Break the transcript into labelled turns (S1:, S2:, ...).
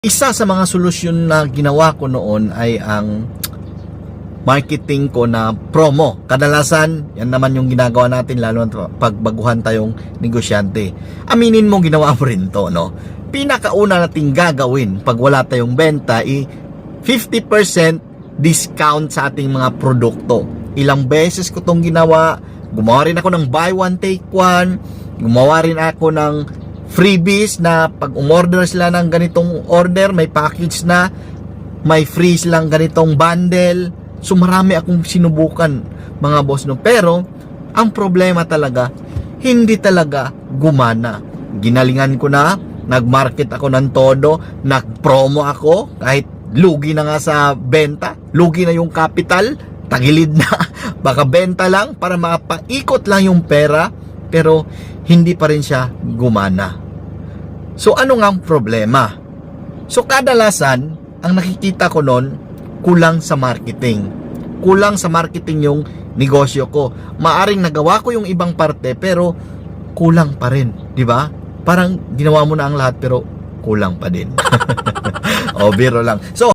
S1: Isa sa mga solusyon na ginawa ko noon ay ang marketing ko na promo. Kadalasan, yan naman yung ginagawa natin lalo na pag baguhan tayong negosyante. Aminin mo, ginawa mo rin to, no? Pinakauna nating gagawin pag wala tayong benta, 50% discount sa ating mga produkto. Ilang beses ko tong ginawa. Gumawa rin ako ng buy one take one. Gumawa rin ako ng freebies na pag umorder sila ng ganitong order, may package na, may free silang ganitong bundle. So marami akong sinubukan, mga boss, no. Pero ang problema talaga, hindi talaga gumana. Ginalingan ko na, nagmarket ako ng todo, nagpromo ako, kahit lugi na nga sa benta, lugi na yung capital, tagilid na, baka benta lang para mapaikot lang yung pera, pero hindi pa rin siya gumana. So ano nga ang problema? So kadalasan, ang nakikita ko noon, kulang sa marketing. Kulang sa marketing yung negosyo ko. Maaring nagawa ko yung ibang parte, pero kulang pa rin, di ba? Parang ginawa mo na ang lahat pero kulang pa din. O biro lang. So